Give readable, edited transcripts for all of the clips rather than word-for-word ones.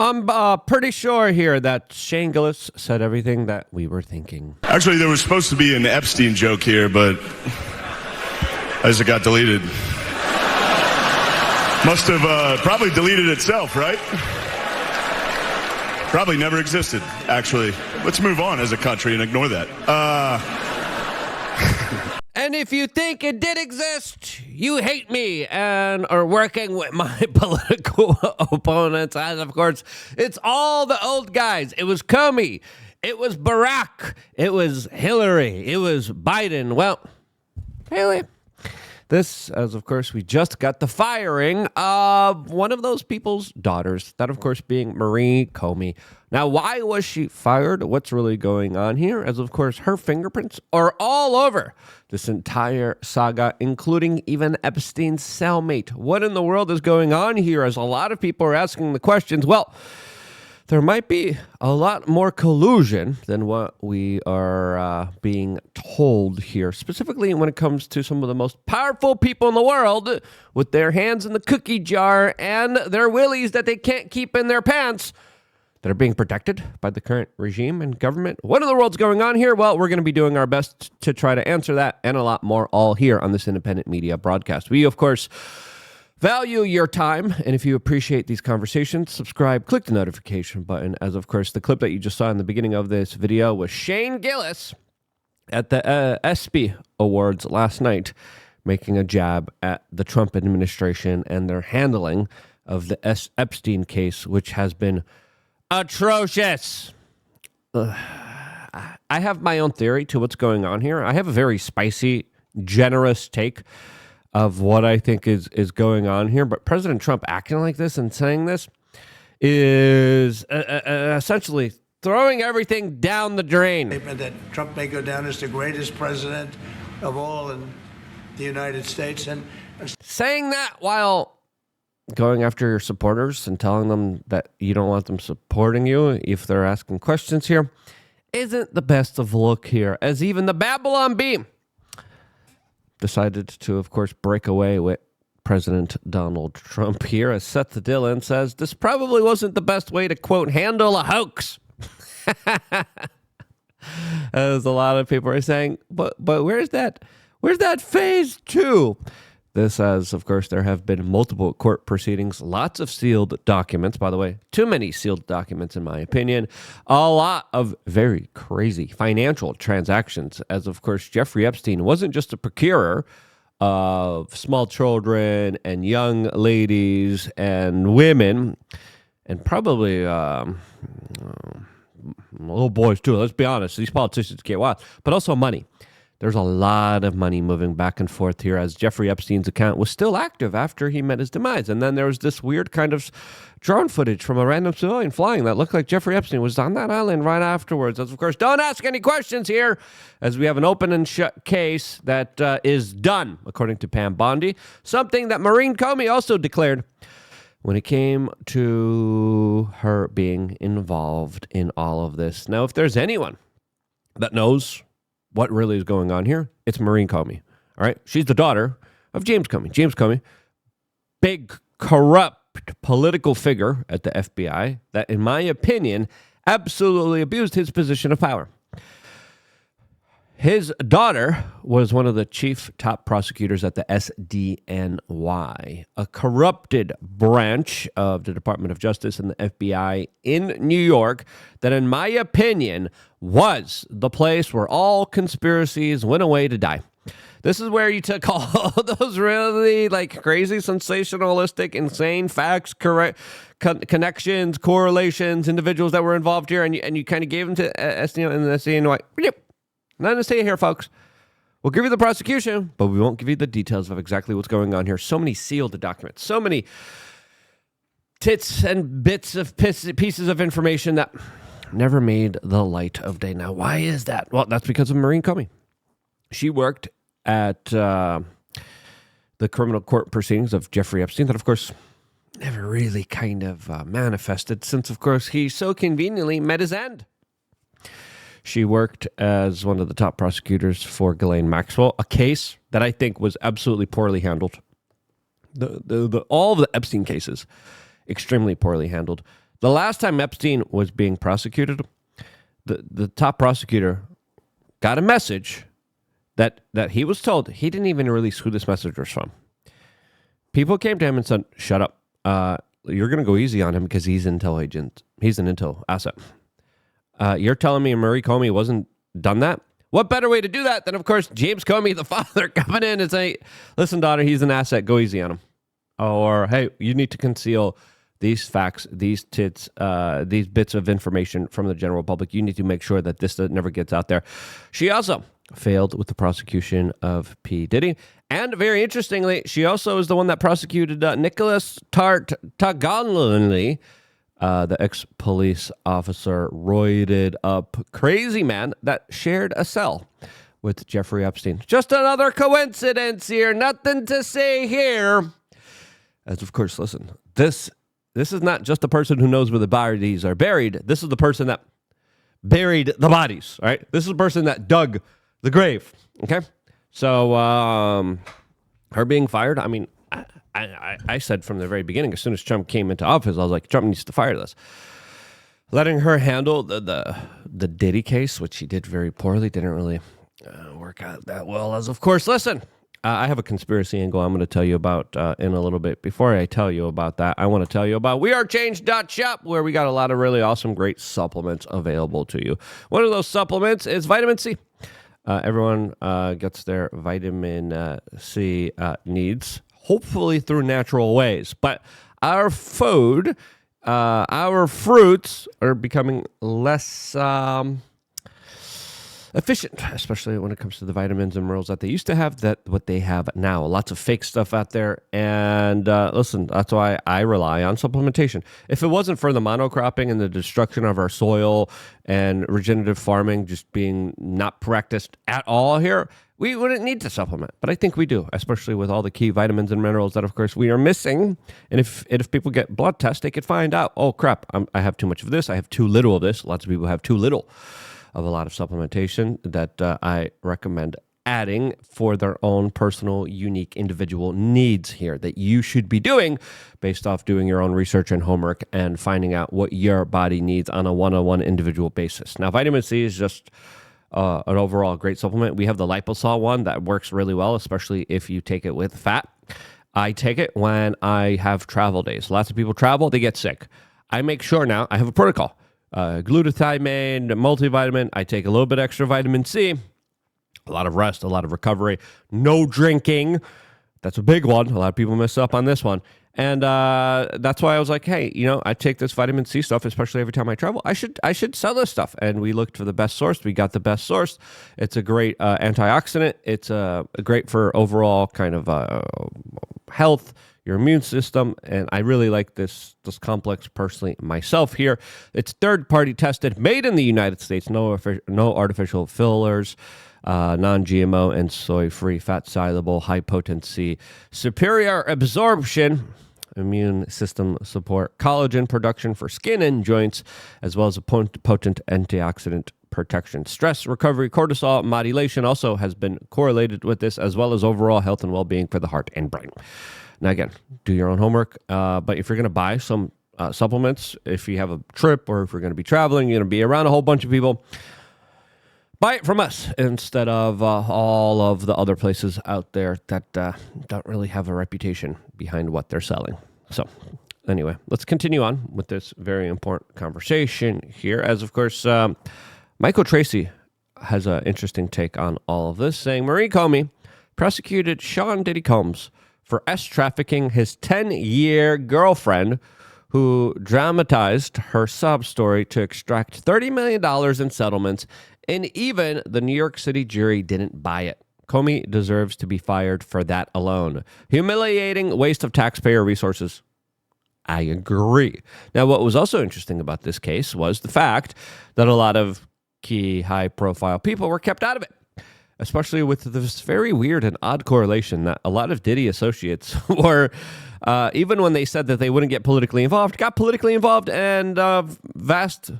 I'm pretty sure here that Shane Gillis said everything that we were thinking. Actually, there was supposed to be an Epstein joke here, but as it got deleted. Must have probably deleted itself, right? Probably never existed, actually. Let's move on as a country and ignore that. And if you think it did exist, you hate me and are working with my political opponents. As of course, it's all the old guys. It was Comey. It was Barack. It was Hillary. It was Biden. Well, really? This, as of course, we just got the firing of one of those people's daughters, that of course being Maurene Comey. Now, why was she fired? What's really going on here? As of course, her fingerprints are all over this entire saga, including even Epstein's cellmate. What in the world is going on here? As a lot of people are asking the questions, well, there might be a lot more collusion than what we are being told here, specifically when it comes to some of the most powerful people in the world with their hands in the cookie jar and their willies that they can't keep in their pants that are being protected by the current regime and government. What in the world's going on here? Well, we're going to be doing our best to try to answer that and a lot more all here on this independent media broadcast. We, of course, value your time, and if you appreciate these conversations, subscribe, click the notification button. As of course, the clip that you just saw in the beginning of this video was Shane Gillis at the ESPY Awards last night, making a jab at the Trump administration and their handling of the Epstein case, which has been atrocious. I have my own theory to what's going on here. I have a very spicy, generous take of what I think is going on here. But President Trump acting like this and saying this is essentially throwing everything down the drain. That Trump may go down as the greatest president of all in the United States. And saying that while going after your supporters and telling them that you don't want them supporting you if they're asking questions here isn't the best of look here, as even the Babylon Bee decided to, of course, break away with President Donald Trump here. As Seth Dillon says, this probably wasn't the best way to, quote, handle a hoax. As a lot of people are saying, but where's that phase two? This, as of course, there have been multiple court proceedings, lots of sealed documents, by the way, too many sealed documents, in my opinion, a lot of very crazy financial transactions, as of course, Jeffrey Epstein wasn't just a procurer of small children and young ladies and women, and probably little boys too. Let's be honest, these politicians get wild, but also money. There's a lot of money moving back and forth here, as Jeffrey Epstein's account was still active after he met his demise. And then there was this weird kind of drone footage from a random civilian flying that looked like Jeffrey Epstein was on that island right afterwards. As of course, don't ask any questions here, as we have an open and shut case that is done, according to Pam Bondi, something that Maurene Comey also declared when it came to her being involved in all of this. Now, if there's anyone that knows what really is going on here, it's Maurene Comey. All right. She's the daughter of James Comey. James Comey, big, corrupt political figure at the FBI that, in my opinion, absolutely abused his position of power. His daughter was one of the chief top prosecutors at the SDNY, a corrupted branch of the Department of Justice and the FBI in New York that, in my opinion, was the place where all conspiracies went away to die. This is where you took all those really crazy, sensationalistic, insane facts, connections, correlations, individuals that were involved here, and you kind of gave them to SDNY and the SDNY. Nothing to say here, folks. We'll give you the prosecution, but we won't give you the details of exactly what's going on here. So many sealed documents, so many tits and bits of pieces of information that never made the light of day. Now, why is that? Well, that's because of Maurene Comey. She worked at the criminal court proceedings of Jeffrey Epstein that, of course, never really kind of manifested since, of course, he so conveniently met his end. She worked as one of the top prosecutors for Ghislaine Maxwell, a case that I think was absolutely poorly handled. All of the Epstein cases, extremely poorly handled. The last time Epstein was being prosecuted, the top prosecutor got a message that he was told. He didn't even release who this message was from. People came to him and said, shut up. You're going to go easy on him because he's an intel agent. He's an intel asset. You're telling me Maurene Comey wasn't done that? What better way to do that than, of course, James Comey, the father, coming in and saying, listen, daughter, he's an asset. Go easy on him. Or, hey, you need to conceal these facts, these bits of information from the general public. You need to make sure that this never gets out there. She also failed with the prosecution of P. Diddy. And very interestingly, she also is the one that prosecuted Nicholas Tartaglione, the ex-police officer, roided up crazy man that shared a cell with Jeffrey Epstein. Just another coincidence here. Nothing to say here. As of course, listen, this is not just the person who knows where the bodies are buried. This is the person that buried the bodies, right? This is the person that dug the grave, okay? So her being fired, I mean, I said from the very beginning, as soon as Trump came into office, I was like, Trump needs to fire this. Letting her handle the Diddy case, which she did very poorly, didn't really work out that well. As of course, listen, I have a conspiracy angle I'm going to tell you about in a little bit. Before I tell you about that, I want to tell you about wearechange.shop, where we got a lot of really awesome, great supplements available to you. One of those supplements is vitamin C. Everyone gets their vitamin C needs, hopefully through natural ways. But our food, our fruits are becoming less efficient, especially when it comes to the vitamins and minerals that they used to have, that what they have now. Lots of fake stuff out there. And listen, that's why I rely on supplementation. If it wasn't for the monocropping and the destruction of our soil and regenerative farming just being not practiced at all here, we wouldn't need to supplement. But I think we do, especially with all the key vitamins and minerals that, of course, we are missing. And if people get blood tests, they could find out, oh, crap, I have too much of this. I have too little of this. Lots of people have too little of a lot of supplementation that I recommend adding for their own personal, unique, individual needs here that you should be doing based off doing your own research and homework and finding out what your body needs on a one-on-one individual basis. Now, vitamin C is just an overall great supplement. We have the liposol one that works really well, especially if you take it with fat. I take it when I have travel days. Lots of people travel, they get sick. I make sure now I have a protocol. Glutathione, multivitamin. I take a little bit extra vitamin C, a lot of rest, a lot of recovery, no drinking. That's a big one. A lot of people mess up on this one. And that's why I was like, hey, I take this vitamin C stuff, especially every time I travel. I should sell this stuff. And we looked for the best source. We got the best source. It's a great antioxidant. It's great for overall kind of health, your immune system, and I really like this complex personally myself here. It's third-party tested, made in the United States, no artificial fillers, non-GMO and soy-free, fat-soluble, high-potency, superior absorption, immune system support, collagen production for skin and joints, as well as a potent antioxidant protection. Stress recovery, cortisol modulation also has been correlated with this, as well as overall health and well-being for the heart and brain. Now, again, do your own homework. But if you're going to buy some supplements, if you have a trip or if you're going to be traveling, you're going to be around a whole bunch of people, buy it from us instead of all of the other places out there that don't really have a reputation behind what they're selling. So anyway, let's continue on with this very important conversation here. As, of course, Michael Tracy has an interesting take on all of this, saying Maurene Comey prosecuted Sean Diddy Combs for trafficking his 10-year girlfriend, who dramatized her sob story to extract $30 million in settlements, and even the New York City jury didn't buy it. Comey deserves to be fired for that alone. Humiliating waste of taxpayer resources. I agree. Now, what was also interesting about this case was the fact that a lot of key high-profile people were kept out of it, especially with this very weird and odd correlation that a lot of Diddy associates were, even when they said that they wouldn't get politically involved, got politically involved, and vast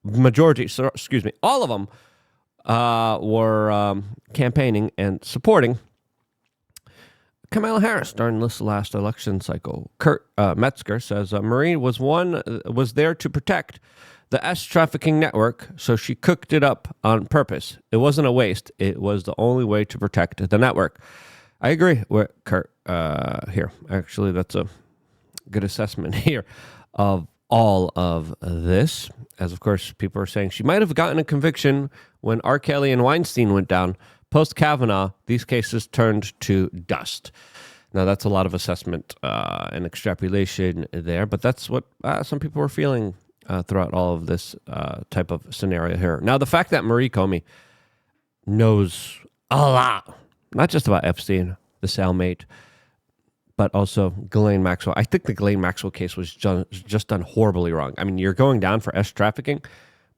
majority, all of them were campaigning and supporting Kamala Harris during this last election cycle. Kurt Metzger says Maurene was there to protect the S trafficking network, so she cooked it up on purpose. It wasn't a waste. It was the only way to protect the network. I agree with Kurt here. Actually, that's a good assessment here of all of this. As, of course, people are saying she might have gotten a conviction when R. Kelly and Weinstein went down. Post-Kavanaugh, these cases turned to dust. Now, that's a lot of assessment and extrapolation there, but that's what some people were feeling throughout all of this type of scenario here. Now, the fact that Maurene Comey knows a lot, not just about Epstein, the cellmate, but also Ghislaine Maxwell. I think the Ghislaine Maxwell case was just done horribly wrong. I mean, you're going down for S trafficking,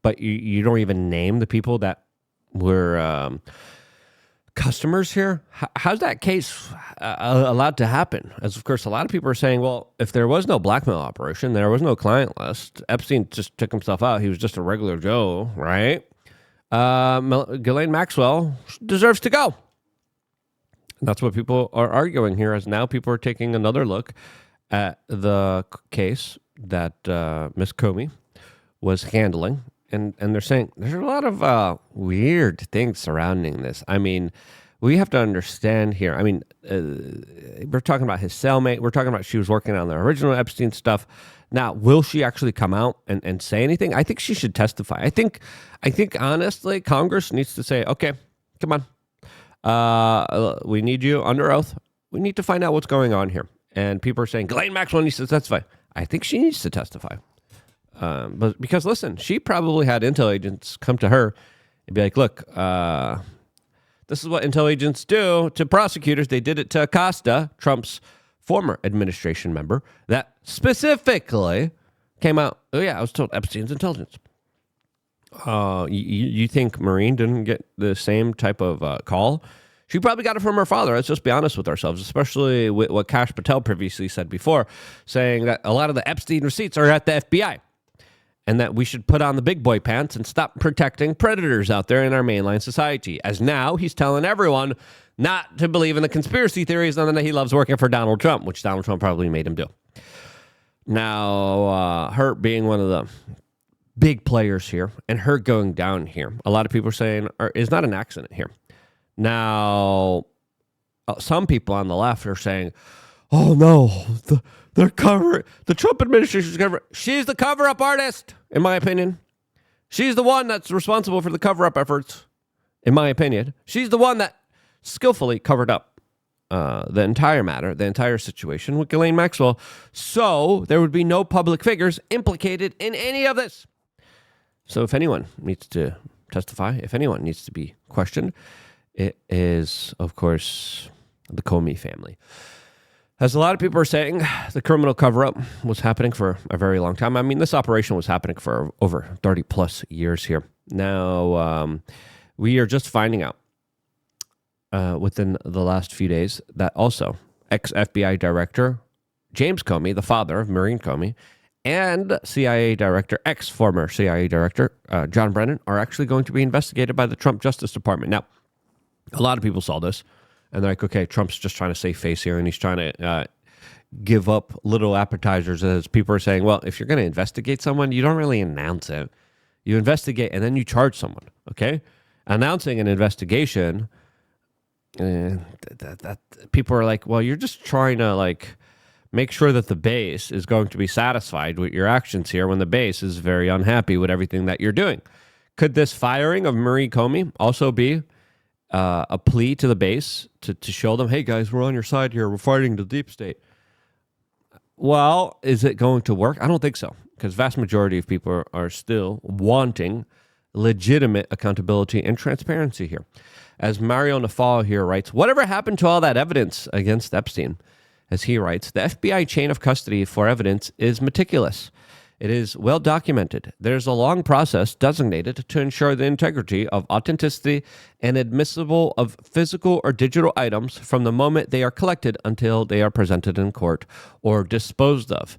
but you don't even name the people that were customers here. How's that case allowed to happen? As, of course, a lot of people are saying, well, if there was no blackmail operation, there was no client list, Epstein just took himself out. He was just a regular Joe, right? Ghislaine Maxwell deserves to go. That's what people are arguing here, as now people are taking another look at the case that Miss Comey was handling. And they're saying there's a lot of weird things surrounding this. I mean, we have to understand here. I mean, we're talking about his cellmate. We're talking about she was working on the original Epstein stuff. Now, will she actually come out and say anything? I think she should testify. I think honestly, Congress needs to say, okay, come on. We need you under oath. We need to find out what's going on here. And people are saying, Ghislaine Maxwell needs to testify. I think she needs to testify. But because, listen, she probably had intel agents come to her and be like, look, this is what intel agents do to prosecutors. They did it to Acosta, Trump's former administration member, that specifically came out, oh, yeah, I was told Epstein's intelligence. You think Maurene didn't get the same type of call? She probably got it from her father. Let's just be honest with ourselves, especially with what Kash Patel previously said before, saying that a lot of the Epstein receipts are at the FBI and that we should put on the big boy pants and stop protecting predators out there in our mainline society. As now he's telling everyone not to believe in the conspiracy theories and that he loves working for Donald Trump, which Donald Trump probably made him do. Now, her being one of the big players here and her going down here, a lot of people are saying is not an accident here. Now, some people on the left are saying, oh no, they're covering, the Trump administration's covering. She's the cover-up artist, in my opinion. She's the one that's responsible for the cover-up efforts, in my opinion. She's the one that skillfully covered up the entire matter, the entire situation with Ghislaine Maxwell, so there would be no public figures implicated in any of this. So if anyone needs to testify, if anyone needs to be questioned, it is, of course, the Comey family. As a lot of people are saying, the criminal cover-up was happening for a very long time. I mean, this operation was happening for over 30-plus years here. Now, we are just finding out within the last few days that also ex-FBI director James Comey, the father of Maurene Comey, and CIA director, ex-former CIA director John Brennan, are actually going to be investigated by the Trump Justice Department. Now, a lot of people saw this, and they're like, okay, Trump's just trying to save face here, and he's trying to give up little appetizers, as people are saying, well, if you're going to investigate someone, you don't really announce it. You investigate, and then you charge someone, okay? Announcing an investigation, that people are like, well, you're just trying to, like, make sure that the base is going to be satisfied with your actions here when the base is very unhappy with everything that you're doing. Could this firing of Maurene Comey also be a plea to the base to show them, hey, guys, we're on your side here. We're fighting the deep state? Well, is it going to work? I don't think so, because vast majority of people are still wanting legitimate accountability and transparency here. As Mario Nafal here writes, whatever happened to all that evidence against Epstein? As he writes, the FBI chain of custody for evidence is meticulous. It is well documented. There's a long process designated to ensure the integrity of authenticity and admissible of physical or digital items from the moment they are collected until they are presented in court or disposed of.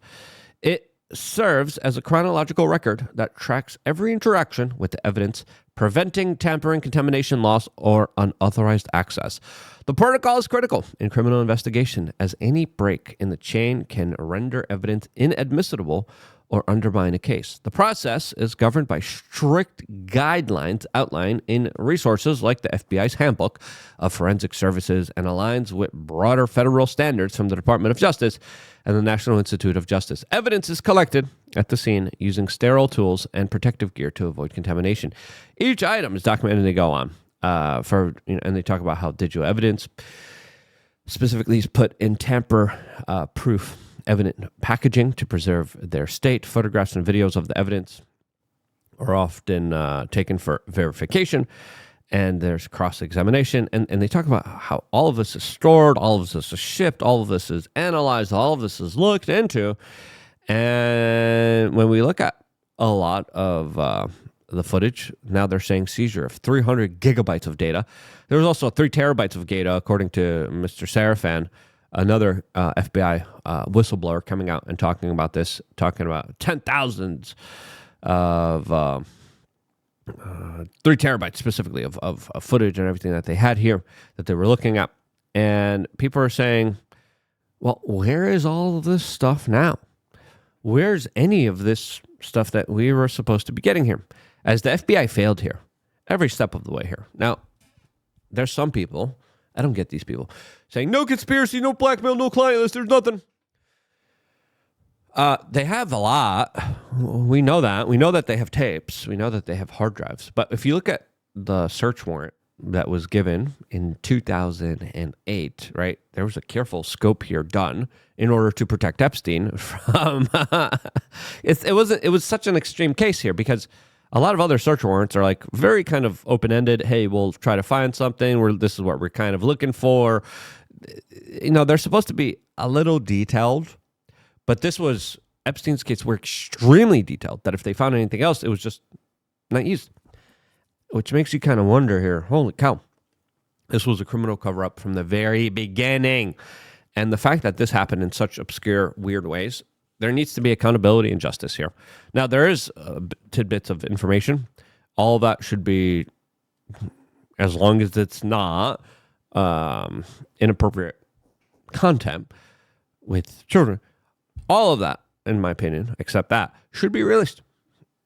It serves as a chronological record that tracks every interaction with the evidence, preventing tampering, contamination, loss, or unauthorized access. The protocol is critical in criminal investigation, as any break in the chain can render evidence inadmissible or undermine a case. The process is governed by strict guidelines outlined in resources like the FBI's Handbook of Forensic Services and aligns with broader federal standards from the Department of Justice and the National Institute of Justice. Evidence is collected at the scene using sterile tools and protective gear to avoid contamination. Each item is documented and they go on. And they talk about how digital evidence specifically is put in tamper-proof evident packaging to preserve their state. Photographs and videos of the evidence are often taken for verification, and there's cross-examination. And they talk about how all of this is stored, all of this is shipped, all of this is analyzed, all of this is looked into. And when we look at a lot of the footage, now they're saying seizure of 300 gigabytes of data. There was also 3 terabytes of data, according to Mr. Sarafan, another FBI whistleblower, coming out and talking about this, talking about 10,000s of 3 terabytes specifically of footage and everything that they had here that they were looking at. And people are saying, well, where is all of this stuff now? Where's any of this stuff that we were supposed to be getting here? As the FBI failed here, every step of the way here. Now, there's some people, I don't get these people, saying no conspiracy, no blackmail, no client list, there's nothing. They have a lot. We know that. We know that they have tapes. We know that they have hard drives. But if you look at the search warrant that was given in 2008, right, there was a careful scope here done in order to protect Epstein from... it was such an extreme case here because a lot of other search warrants are like very kind of open-ended. Hey, we'll try to find something. This is what we're kind of looking for. You know, they're supposed to be a little detailed, but this was Epstein's case were extremely detailed, that if they found anything else, it was just not used, which makes you kind of wonder here, holy cow, this was a criminal cover-up from the very beginning. And the fact that this happened in such obscure, weird ways, there needs to be accountability and justice here. Now, there is tidbits of information. All of that should be, as long as it's not inappropriate content with children, all of that, in my opinion, except that, should be released.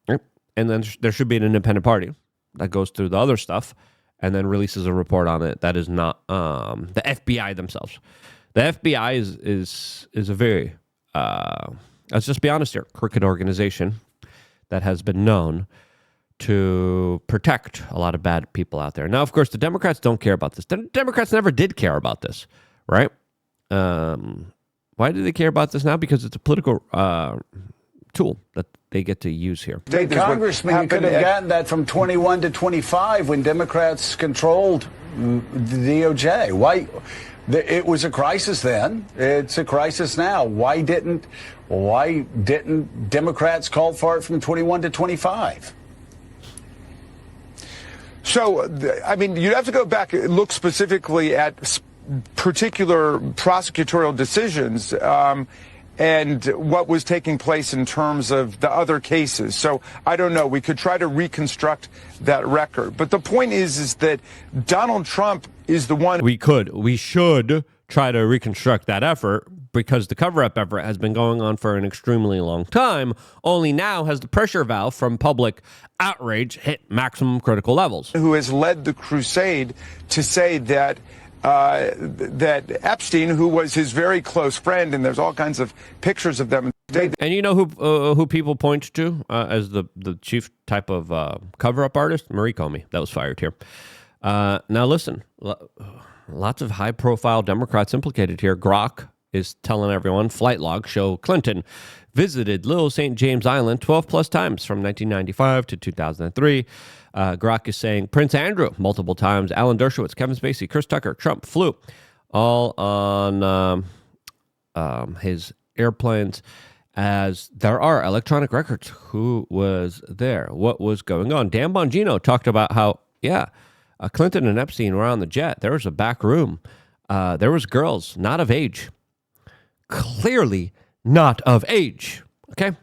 Right? And then there should be an independent party that goes through the other stuff and then releases a report on it that is not the FBI themselves. The FBI is a very... let's just be honest here, crooked organization that has been known to protect a lot of bad people out there. Now, of course, the Democrats don't care about this. The Democrats never did care about this, right? Why do they care about this now? Because it's a political tool that they get to use here. Congressman, you could have gotten that from 21 to 25 when Democrats controlled the DOJ. Why? It was a crisis then. It's a crisis now. Why didn't Democrats call for it from 21 to 25? So, I mean, you'd have to go back and look specifically at particular prosecutorial decisions and what was taking place in terms of the other cases. So I don't know. We could try to reconstruct that record. But the point is that Donald Trump is the one. We should try to reconstruct that effort because the cover-up effort has been going on for an extremely long time. Only now has the pressure valve from public outrage hit maximum critical levels. Who has led the crusade to say that that Epstein, who was his very close friend, and there's all kinds of pictures of them. And you know who people point to as the chief type of cover-up artist? Maurene Comey. That was fired here. Now listen, lots of high-profile Democrats implicated here. Grok is telling everyone flight logs show Clinton visited Little St. James Island 12-plus times from 1995 to 2003. Grok is saying Prince Andrew multiple times, Alan Dershowitz, Kevin Spacey, Chris Tucker, Trump flew all on his airplanes, as there are electronic records. Who was there? What was going on? Dan Bongino talked about how, Clinton and Epstein were on the jet. There was a back room. There was girls not of age. Clearly not of age. Okay?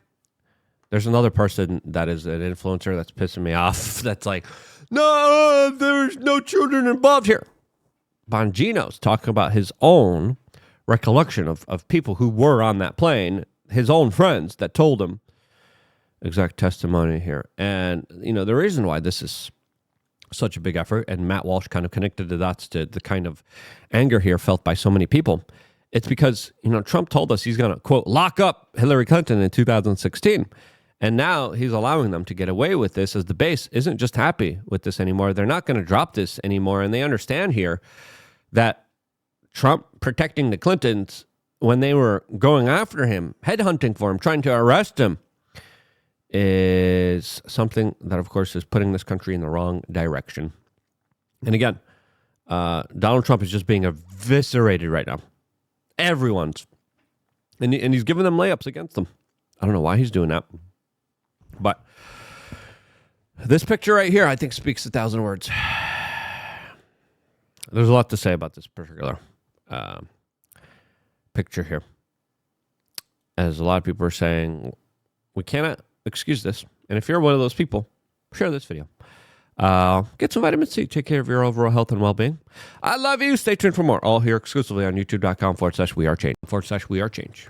There's another person that is an influencer that's pissing me off. That's like, no, there's no children involved here. Bongino's talking about his own recollection of people who were on that plane, his own friends that told him exact testimony here. And, the reason why this is such a big effort, and Matt Walsh kind of connected the dots to the kind of anger here felt by so many people, it's because, Trump told us he's going to, quote, lock up Hillary Clinton in 2016. And now he's allowing them to get away with this as the base isn't just happy with this anymore. They're not going to drop this anymore. And they understand here that Trump protecting the Clintons when they were going after him, headhunting for him, trying to arrest him, is something that, of course, is putting this country in the wrong direction. And again, Donald Trump is just being eviscerated right now. Everyone's. And he's giving them layups against them. I don't know why he's doing that. But this picture right here, I think, speaks 1,000 words. There's a lot to say about this particular picture here. As a lot of people are saying, we cannot excuse this. And if you're one of those people, share this video. Get some vitamin C. Take care of your overall health and well-being. I love you. Stay tuned for more. All here exclusively on youtube.com/wearechange. /wearechange.